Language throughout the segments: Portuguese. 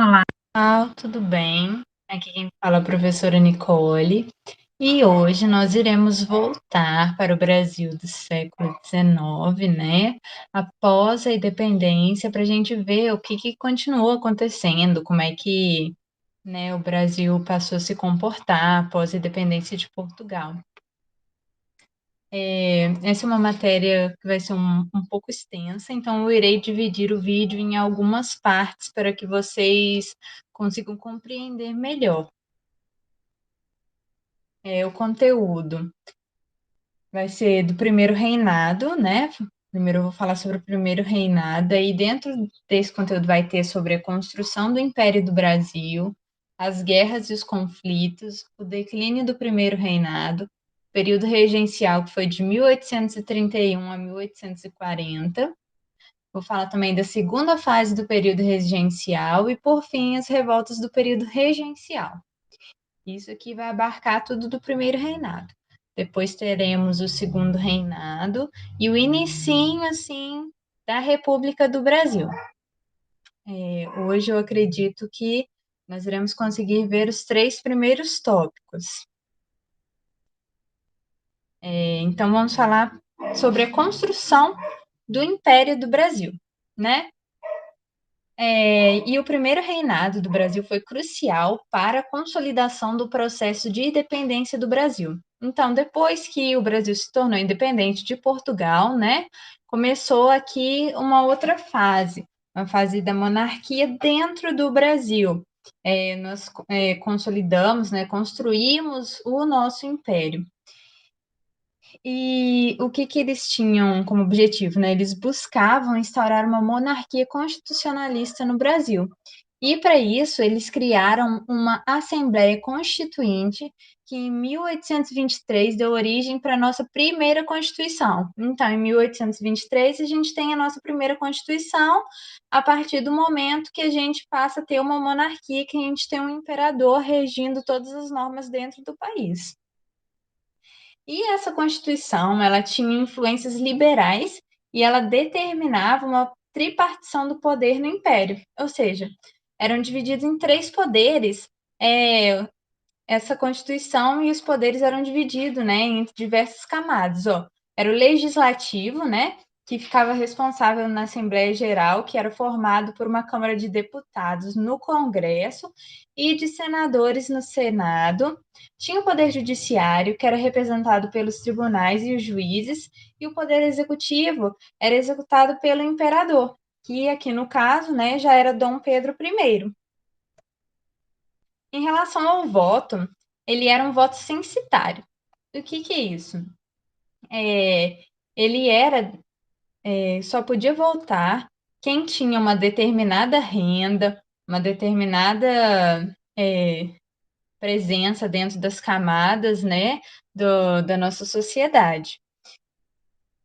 Olá, tudo bem? Aqui quem fala é a professora Nicole. E hoje nós iremos voltar para o Brasil do século XIX, né? Após a independência, para a gente ver o que continuou acontecendo, como é que, né, o Brasil passou a se comportar após a independência de Portugal. Essa é uma matéria que vai ser um pouco extensa, então eu irei dividir o vídeo em algumas partes para que vocês consigam compreender melhor. O conteúdo vai ser do primeiro reinado, né? Primeiro eu vou falar sobre o primeiro reinado, e dentro desse conteúdo vai ter sobre a construção do Império do Brasil, as guerras e os conflitos, o declínio do primeiro reinado, período regencial que foi de 1831 a 1840. Vou falar também da segunda fase do período regencial e, por fim, as revoltas do período regencial. Isso aqui vai abarcar tudo do primeiro reinado. Depois teremos o segundo reinado e o inicinho, assim, da República do Brasil. Hoje eu acredito que nós iremos conseguir ver os 3 primeiros tópicos. Então, vamos falar sobre a construção do Império do Brasil, né? E o primeiro reinado do Brasil foi crucial para a consolidação do processo de independência do Brasil. Então, depois que o Brasil se tornou independente de Portugal, né, começou aqui uma outra fase, uma fase da monarquia dentro do Brasil. Nós consolidamos, né, construímos o nosso império. E o que eles tinham como objetivo, né? Eles buscavam instaurar uma monarquia constitucionalista no Brasil. E para isso, eles criaram uma Assembleia Constituinte que em 1823 deu origem para a nossa primeira Constituição. Então, em 1823, a gente tem a nossa primeira Constituição, a partir do momento que a gente passa a ter uma monarquia, que a gente tem um imperador regindo todas as normas dentro do país. E essa Constituição, ela tinha influências liberais e ela determinava uma tripartição do poder no Império, ou seja, eram divididos em 3 poderes, essa Constituição, e os poderes eram divididos, né, entre diversas camadas, ó. Era o legislativo, né, que ficava responsável na Assembleia Geral, que era formado por uma Câmara de Deputados no Congresso e de senadores no Senado. Tinha o Poder Judiciário, que era representado pelos tribunais e os juízes, e o Poder Executivo era executado pelo imperador, que aqui no caso, né, já era Dom Pedro I. Em relação ao voto, ele era um voto censitário. O que é isso? Ele era, só podia votar quem tinha uma determinada renda, uma determinada presença dentro das camadas, né, da nossa sociedade.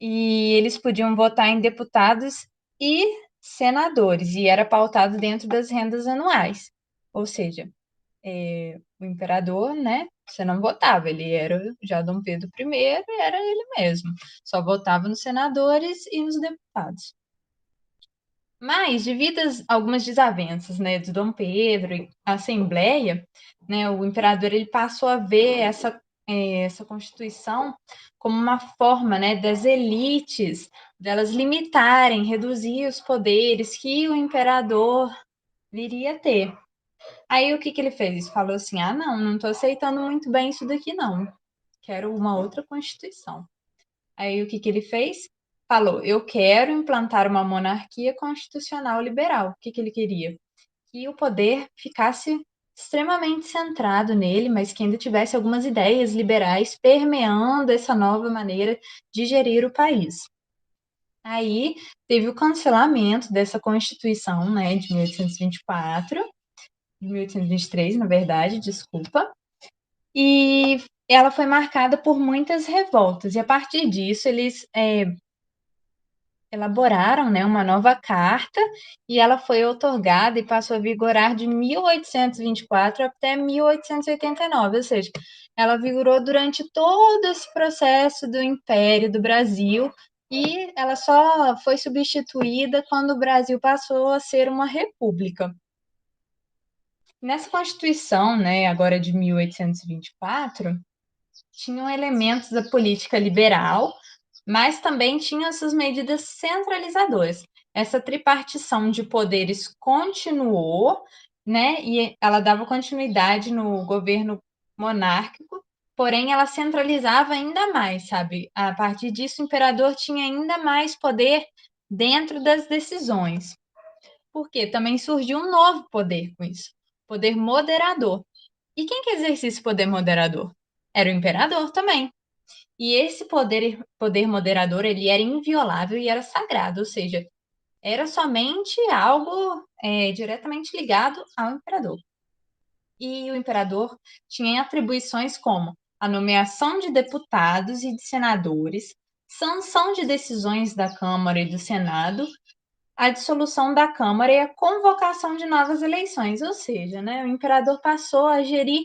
E eles podiam votar em deputados e senadores, e era pautado dentro das rendas anuais. Ou seja, o imperador, né? Você não votava, ele era já Dom Pedro I, era ele mesmo. Só votava nos senadores e nos deputados. Mas, devido a algumas desavenças, né, de Dom Pedro e a Assembleia, né, o imperador ele passou a ver essa Constituição como uma forma, né, das elites, delas limitarem, reduzir os poderes que o imperador viria a ter. Aí o que ele fez? Falou assim: ah, não estou aceitando muito bem isso daqui, não. Quero uma outra Constituição. Aí o que ele fez? Falou: eu quero implantar uma monarquia constitucional liberal. O que ele queria? Que o poder ficasse extremamente centrado nele, mas que ainda tivesse algumas ideias liberais permeando essa nova maneira de gerir o país. Aí teve o cancelamento dessa Constituição, né, de 1824, de 1823, na verdade, desculpa. E ela foi marcada por muitas revoltas. E a partir disso, eles elaboraram, né, uma nova carta, e ela foi outorgada e passou a vigorar de 1824 até 1889, ou seja, ela vigorou durante todo esse processo do Império do Brasil, e ela só foi substituída quando o Brasil passou a ser uma república. Nessa Constituição, né, agora de 1824, tinham elementos da política liberal, mas também tinha essas medidas centralizadoras. Essa tripartição de poderes continuou, né, e ela dava continuidade no governo monárquico, porém ela centralizava ainda mais, sabe? A partir disso, o imperador tinha ainda mais poder dentro das decisões. Porque também surgiu um novo poder com isso, poder moderador. E quem que exercia esse poder moderador? Era o imperador também. E esse poder moderador, ele era inviolável e era sagrado, ou seja, era somente algo diretamente ligado ao imperador. E o imperador tinha atribuições como a nomeação de deputados e de senadores, sanção de decisões da Câmara e do Senado, a dissolução da Câmara e a convocação de novas eleições, ou seja, né, o imperador passou a gerir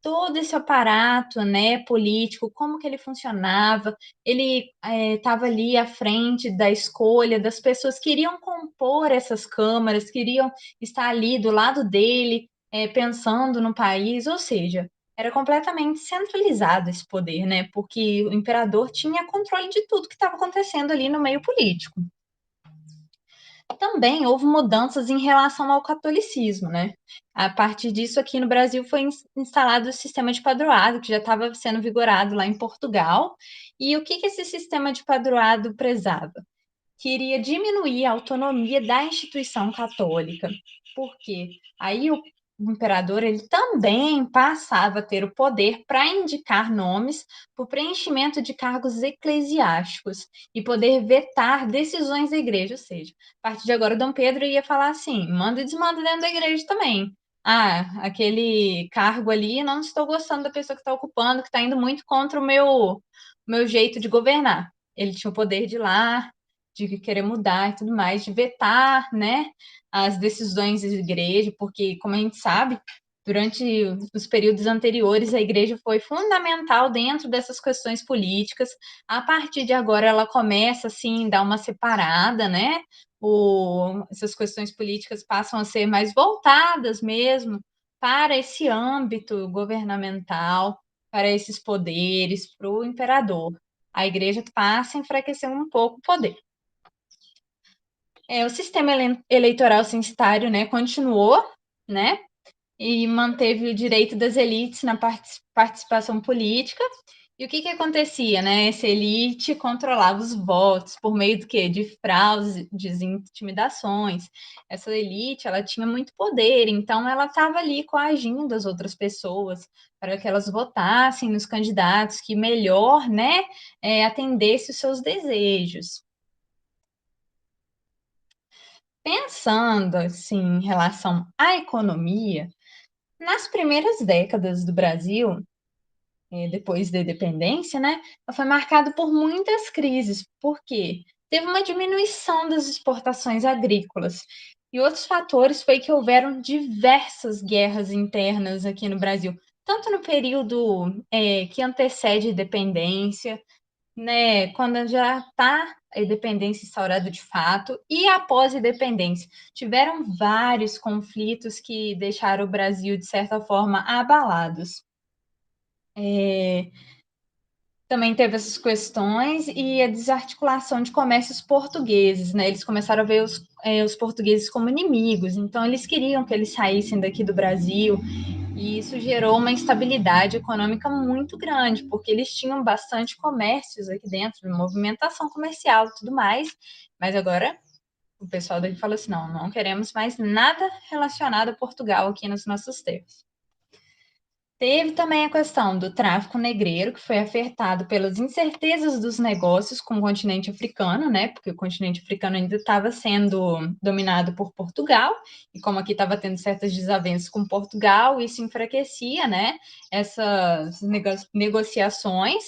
todo esse aparato, né, político, como que ele funcionava, ele estava ali à frente da escolha das pessoas que iriam compor essas câmaras, queriam estar ali do lado dele, pensando no país, ou seja, era completamente centralizado esse poder, né, porque o imperador tinha controle de tudo que estava acontecendo ali no meio político. Também houve mudanças em relação ao catolicismo, né? A partir disso, aqui no Brasil foi instalado o sistema de padroado, que já estava sendo vigorado lá em Portugal. E o que esse sistema de padroado prezava? Queria diminuir a autonomia da instituição católica. Por quê? Aí o imperador ele também passava a ter o poder para indicar nomes para o preenchimento de cargos eclesiásticos e poder vetar decisões da igreja. Ou seja, a partir de agora, Dom Pedro ia falar assim: manda e desmanda dentro da igreja também. Ah, aquele cargo ali, não estou gostando da pessoa que está ocupando, que está indo muito contra o meu jeito de governar. Ele tinha o poder de ir lá, de querer mudar e tudo mais, de vetar, né, as decisões da igreja, porque, como a gente sabe, durante os períodos anteriores, a igreja foi fundamental dentro dessas questões políticas. A partir de agora, ela começa, assim, a dar uma separada, né? Essas questões políticas passam a ser mais voltadas mesmo para esse âmbito governamental, para esses poderes, para o imperador. A igreja passa a enfraquecer um pouco o poder. O sistema eleitoral censitário, né, continuou, né, e manteve o direito das elites na participação política. E o que acontecia, né? Essa elite controlava os votos por meio do quê? De fraudes, de intimidações. Essa elite, ela tinha muito poder, então ela estava ali coagindo as outras pessoas para que elas votassem nos candidatos que melhor, né, atendesse os seus desejos. Pensando assim em relação à economia, nas primeiras décadas do Brasil, depois da independência, né, foi marcado por muitas crises, porque teve uma diminuição das exportações agrícolas. E outros fatores foi que houveram diversas guerras internas aqui no Brasil, tanto no período que antecede a independência, né, quando já está a independência instaurada de fato, e após a independência. Tiveram vários conflitos que deixaram o Brasil, de certa forma, abalados. Também teve essas questões e a desarticulação de comércios portugueses, né? Eles começaram a ver os portugueses como inimigos, então eles queriam que eles saíssem daqui do Brasil, e isso gerou uma instabilidade econômica muito grande, porque eles tinham bastante comércios aqui dentro, movimentação comercial e tudo mais, mas agora o pessoal daqui falou assim: não, não queremos mais nada relacionado a Portugal aqui nos nossos terras. Teve também a questão do tráfico negreiro, que foi afetado pelas incertezas dos negócios com o continente africano, né? Porque o continente africano ainda estava sendo dominado por Portugal, e como aqui estava tendo certas desavenças com Portugal, isso enfraquecia, né? Essas negociações,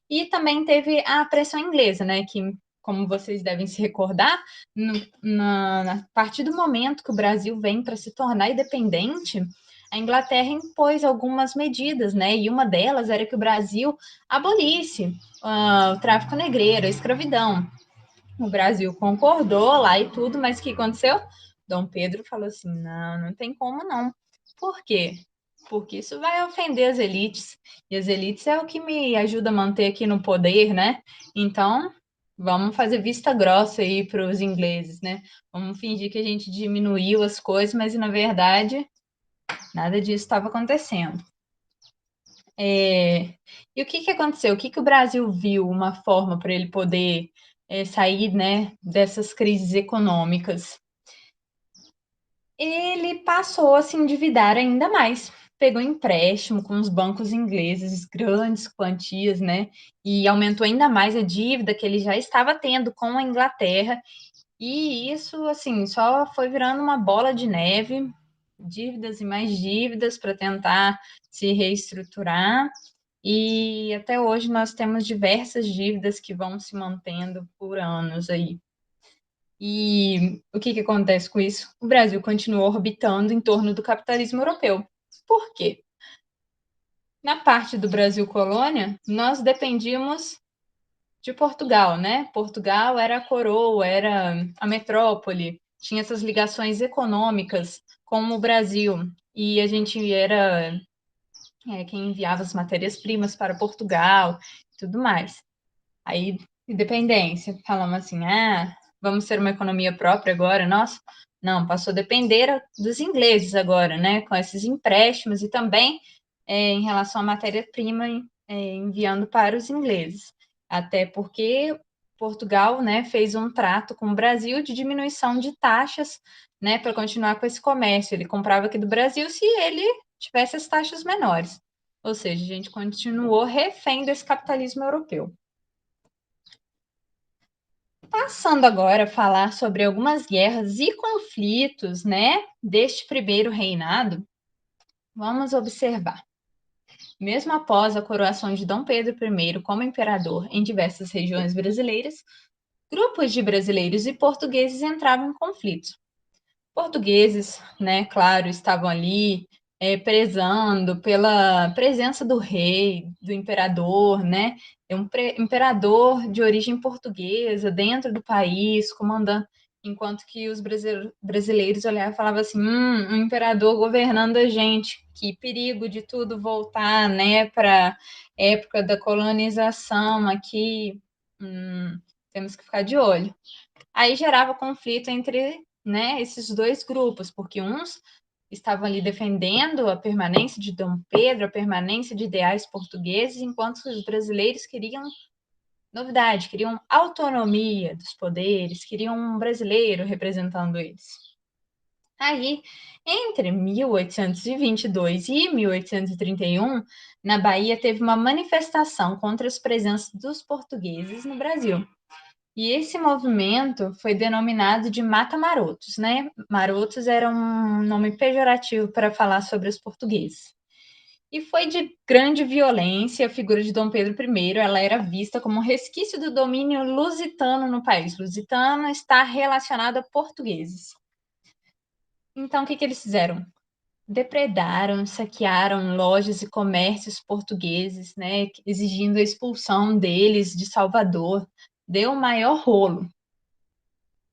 e também teve a pressão inglesa, né? Que, como vocês devem se recordar, a partir do momento que o Brasil vem para se tornar independente, a Inglaterra impôs algumas medidas, né? E uma delas era que o Brasil abolisse o tráfico negreiro, a escravidão. O Brasil concordou lá e tudo, mas o que aconteceu? Dom Pedro falou assim: não, não tem como não. Por quê? Porque isso vai ofender as elites, e as elites é o que me ajuda a manter aqui no poder, né? Então, vamos fazer vista grossa aí para os ingleses, né? Vamos fingir que a gente diminuiu as coisas, mas na verdade nada disso estava acontecendo. E o que que aconteceu? O que que o Brasil viu uma forma para ele poder sair, né, dessas crises econômicas? Ele passou a se endividar ainda mais. Pegou empréstimo com os bancos ingleses, grandes quantias, né? E aumentou ainda mais a dívida que ele já estava tendo com a Inglaterra. E isso, assim, só foi virando uma bola de neve, dívidas e mais dívidas para tentar se reestruturar. E até hoje nós temos diversas dívidas que vão se mantendo por anos aí. E o que que acontece com isso? O Brasil continuou orbitando em torno do capitalismo europeu. Por quê? Na parte do Brasil colônia, nós dependíamos de Portugal, né? Portugal era a coroa, era a metrópole, tinha essas ligações econômicas com o Brasil. E a gente era quem enviava as matérias-primas para Portugal e tudo mais. Aí, independência, falamos assim, vamos ser uma economia própria agora, nossa. Não, passou a depender dos ingleses agora, né? Com esses empréstimos e também em relação à matéria-prima enviando para os ingleses. Até porque Portugal, né, fez um trato com o Brasil de diminuição de taxas, né, para continuar com esse comércio. Ele comprava aqui do Brasil se ele tivesse as taxas menores. Ou seja, a gente continuou refém desse capitalismo europeu. Passando agora a falar sobre algumas guerras e conflitos, né, deste primeiro reinado, vamos observar. Mesmo após a coroação de Dom Pedro I como imperador em diversas regiões brasileiras, grupos de brasileiros e portugueses entravam em conflitos. Portugueses, né, claro, estavam ali prezando pela presença do rei, do imperador, né, imperador de origem portuguesa dentro do país, comandando, enquanto que os brasileiros olhavam e falavam assim, um imperador governando a gente, que perigo de tudo voltar, né, para época da colonização aqui, temos que ficar de olho. Aí gerava conflito entre, né, esses dois grupos, porque uns estavam ali defendendo a permanência de Dom Pedro, a permanência de ideais portugueses, enquanto os brasileiros queriam novidade, queriam autonomia dos poderes, queriam um brasileiro representando eles. Aí, entre 1822 e 1831, na Bahia teve uma manifestação contra as presenças dos portugueses no Brasil. E esse movimento foi denominado de mata-marotos, né? Marotos era um nome pejorativo para falar sobre os portugueses. E foi de grande violência. A figura de Dom Pedro I, ela era vista como um resquício do domínio lusitano no país. Lusitano está relacionado a portugueses. Então, o que que eles fizeram? Depredaram, saquearam lojas e comércios portugueses, né, exigindo a expulsão deles de Salvador. Deu o maior rolo.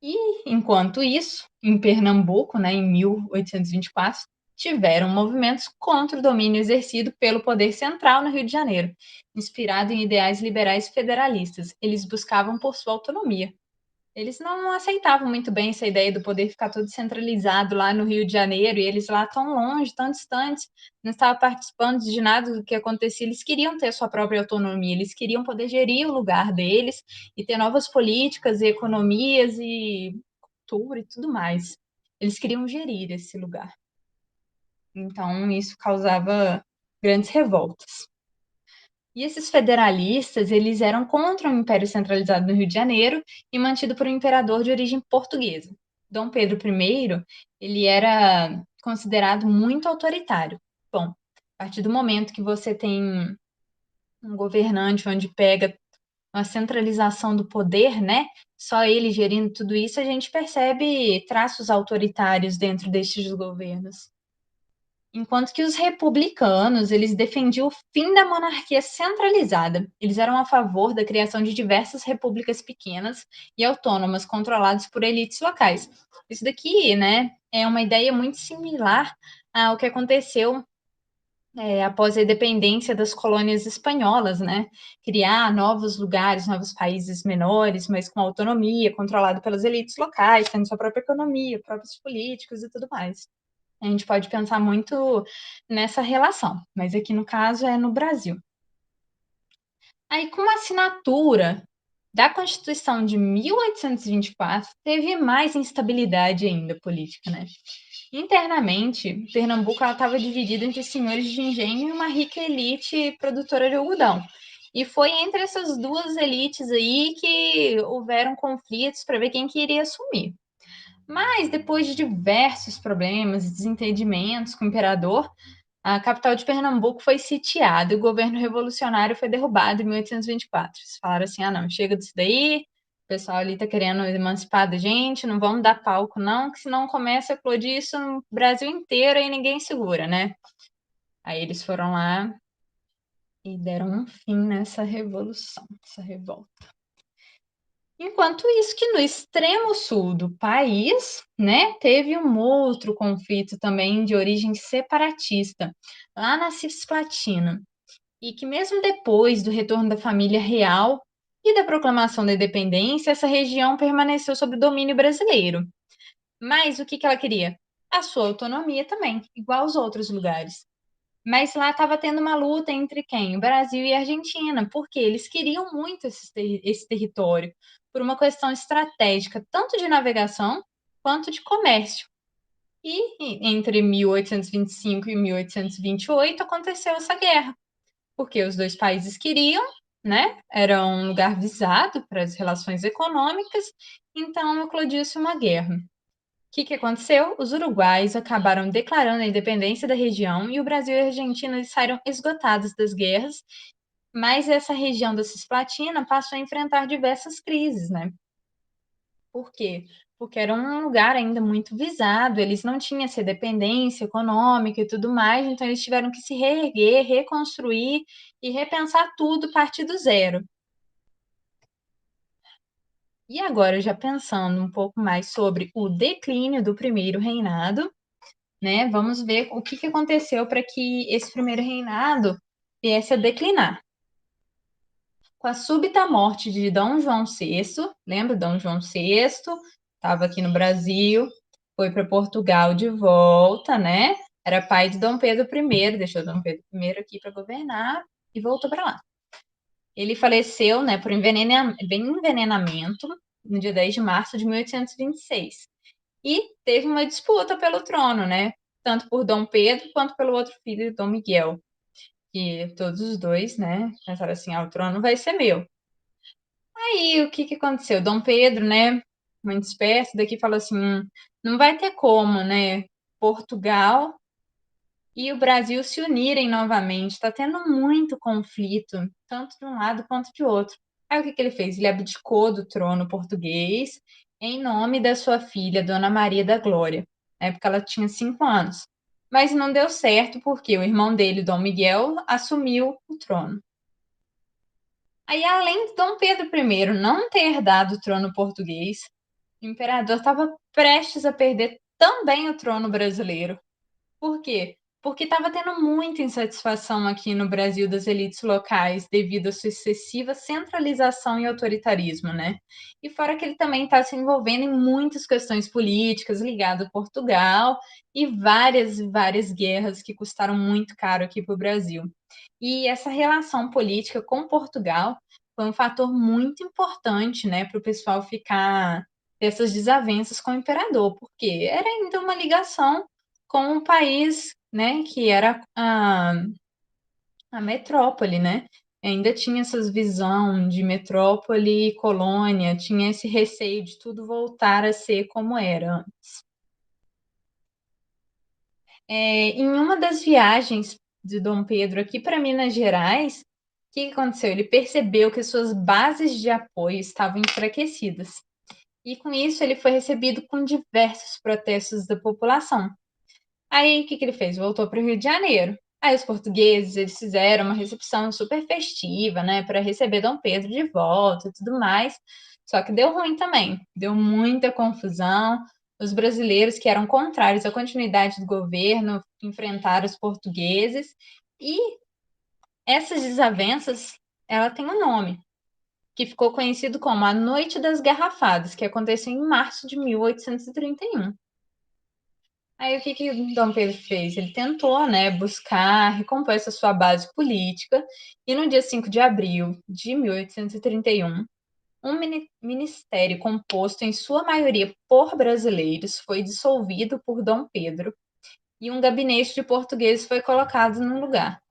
E, enquanto isso, em Pernambuco, né, em 1824, tiveram movimentos contra o domínio exercido pelo poder central no Rio de Janeiro, inspirado em ideais liberais federalistas. Eles buscavam por sua autonomia. Eles não aceitavam muito bem essa ideia do poder ficar todo centralizado lá no Rio de Janeiro e eles lá tão longe, tão distantes, não estavam participando de nada do que acontecia. Eles queriam ter sua própria autonomia, eles queriam poder gerir o lugar deles e ter novas políticas e economias e cultura e tudo mais. Eles queriam gerir esse lugar. Então, isso causava grandes revoltas. E esses federalistas, eles eram contra o império centralizado no Rio de Janeiro e mantido por um imperador de origem portuguesa. Dom Pedro I, ele era considerado muito autoritário. Bom, a partir do momento que você tem um governante onde pega uma centralização do poder, né? Só ele gerindo tudo isso, a gente percebe traços autoritários dentro destes governos. Enquanto que os republicanos, eles defendiam o fim da monarquia centralizada. Eles eram a favor da criação de diversas repúblicas pequenas e autônomas controladas por elites locais. Isso daqui, né, é uma ideia muito similar o que aconteceu após a independência das colônias espanholas, né? Criar novos lugares, novos países menores, mas com autonomia, controlado pelas elites locais, tendo sua própria economia, próprios políticos e tudo mais. A gente pode pensar muito nessa relação, mas aqui no caso é no Brasil. Aí, com a assinatura da Constituição de 1824, teve mais instabilidade ainda política, né? Internamente, Pernambuco estava dividida entre senhores de engenho e uma rica elite produtora de algodão. E foi entre essas duas elites aí que houveram conflitos para ver quem que iria assumir. Mas depois de diversos problemas e desentendimentos com o imperador, a capital de Pernambuco foi sitiada e o governo revolucionário foi derrubado em 1824. Eles falaram assim: não, chega disso daí, o pessoal ali está querendo emancipar da gente, não vamos dar palco, não, que senão começa a eclodir isso no Brasil inteiro e ninguém segura, né? Aí eles foram lá e deram um fim nessa revolução, essa revolta. Enquanto isso, que no extremo sul do país, né, teve um outro conflito também de origem separatista, lá na Cisplatina, e que mesmo depois do retorno da família real e da proclamação da independência, essa região permaneceu sob domínio brasileiro. Mas o que ela queria? A sua autonomia também, igual aos outros lugares. Mas lá estava tendo uma luta entre quem? O Brasil e a Argentina, porque eles queriam muito esse território, por uma questão estratégica, tanto de navegação quanto de comércio. E entre 1825 e 1828 aconteceu essa guerra, porque os dois países queriam, né? Era um lugar visado para as relações econômicas, então eclodiu-se uma guerra. O que aconteceu? Os uruguaios acabaram declarando a independência da região e o Brasil e a Argentina saíram esgotados das guerras, mas essa região da Cisplatina passou a enfrentar diversas crises, né? Por quê? Porque era um lugar ainda muito visado, eles não tinham essa dependência econômica e tudo mais, então eles tiveram que se reerguer, reconstruir e repensar tudo a partir do zero. E agora, já pensando um pouco mais sobre o declínio do primeiro reinado, né? Vamos ver o que aconteceu para que esse primeiro reinado viesse a declinar. Com a súbita morte de Dom João VI, lembra Dom João VI? Estava aqui no Brasil, foi para Portugal de volta, né? Era pai de Dom Pedro I, deixou Dom Pedro I aqui para governar e voltou para lá. Ele faleceu, né, por envenenamento no dia 10 de março de 1826. E teve uma disputa pelo trono, né? Tanto por Dom Pedro quanto pelo outro filho, Dom Miguel. Que todos os dois, né, pensaram assim: o trono vai ser meu. Aí o que aconteceu? Dom Pedro, né, muito esperto, daqui falou assim: não vai ter como, né? Portugal e o Brasil se unirem novamente. Está tendo muito conflito, tanto de um lado quanto de outro. Aí o que ele fez? Ele abdicou do trono português em nome da sua filha, Dona Maria da Glória. Na época ela tinha 5 anos. Mas não deu certo porque o irmão dele, Dom Miguel, assumiu o trono. Aí, além de Dom Pedro I não ter herdado o trono português, o imperador estava prestes a perder também o trono brasileiro. Por quê? Porque estava tendo muita insatisfação aqui no Brasil das elites locais devido à sua excessiva centralização e autoritarismo, né? E fora que ele também está se envolvendo em muitas questões políticas ligadas a Portugal e várias guerras que custaram muito caro aqui para o Brasil. E essa relação política com Portugal foi um fator muito importante, né, para o pessoal ficar dessas desavenças com o imperador, porque era ainda uma ligação com o país, né, que era a metrópole, né? Ainda tinha essas visão de metrópole e colônia, tinha esse receio de tudo voltar a ser como era antes. Em uma das viagens de Dom Pedro aqui para Minas Gerais, o que aconteceu? Ele percebeu que suas bases de apoio estavam enfraquecidas. E com isso ele foi recebido com diversos protestos da população. Aí, o que ele fez? Voltou para o Rio de Janeiro. Aí, os portugueses, eles fizeram uma recepção super festiva, né, para receber Dom Pedro de volta e tudo mais. Só que deu ruim também, deu muita confusão. Os brasileiros que eram contrários à continuidade do governo enfrentar os portugueses. E essas desavenças, ela tem um nome, que ficou conhecido como a Noite das Garrafadas, que aconteceu em março de 1831. Aí o que que Dom Pedro fez? Ele tentou, né, buscar recompor essa sua base política, e no dia 5 de abril de 1831, um ministério composto em sua maioria por brasileiros foi dissolvido por Dom Pedro e um gabinete de portugueses foi colocado no lugar.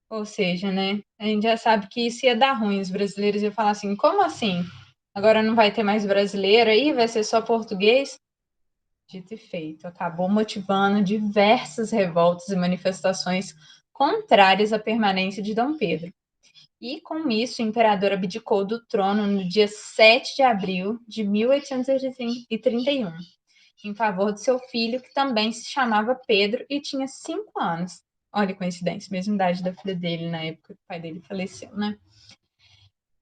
Ou seja, né, a gente já sabe que isso ia dar ruim, os brasileiros iam falar assim, como assim? Agora não vai ter mais brasileiro aí, vai ser só português? Dito e feito, acabou motivando diversas revoltas e manifestações contrárias à permanência de Dom Pedro. E com isso, o imperador abdicou do trono no dia 7 de abril de 1831, em favor de seu filho, que também se chamava Pedro e tinha 5 anos. Olha que coincidência, mesma idade da filha dele na época que o pai dele faleceu, né?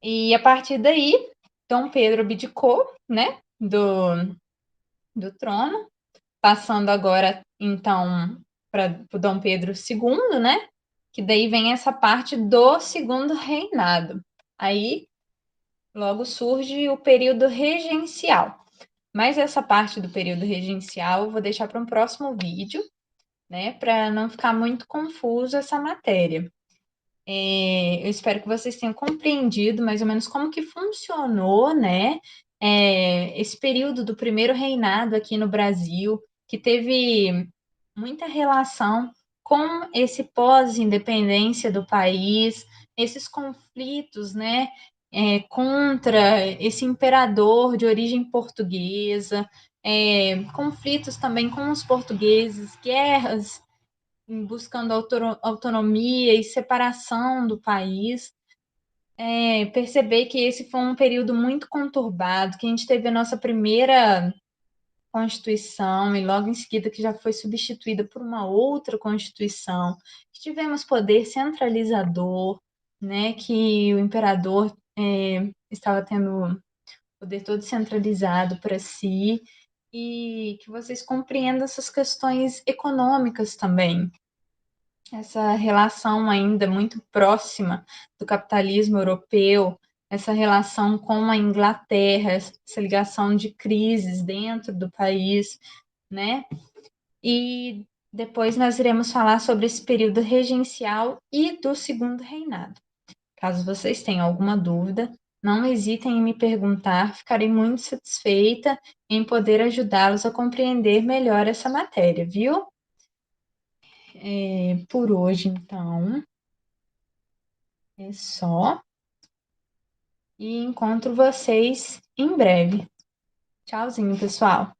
E a partir daí, Dom Pedro abdicou, né, do trono, passando agora, então, para o Dom Pedro II, né? Que daí vem essa parte do segundo reinado. Aí, logo surge o período regencial. Mas essa parte do período regencial eu vou deixar para um próximo vídeo, né? Para não ficar muito confuso essa matéria. Eu espero que vocês tenham compreendido mais ou menos como que funcionou, né, esse período do primeiro reinado aqui no Brasil, que teve muita relação com esse pós-independência do país, esses conflitos, né, contra esse imperador de origem portuguesa, conflitos também com os portugueses, guerras buscando autonomia e separação do país, perceber que esse foi um período muito conturbado, que a gente teve a nossa primeira Constituição e logo em seguida que já foi substituída por uma outra Constituição. Tivemos poder centralizador, né, que o imperador estava tendo poder todo centralizado para si, e que vocês compreendam essas questões econômicas também, essa relação ainda muito próxima do capitalismo europeu, essa relação com a Inglaterra, essa ligação de crises dentro do país, né? E depois nós iremos falar sobre esse período regencial e do segundo reinado. Caso vocês tenham alguma dúvida, não hesitem em me perguntar, ficarei muito satisfeita em poder ajudá-los a compreender melhor essa matéria, viu? Por hoje, então, é só. E encontro vocês em breve. Tchauzinho, pessoal.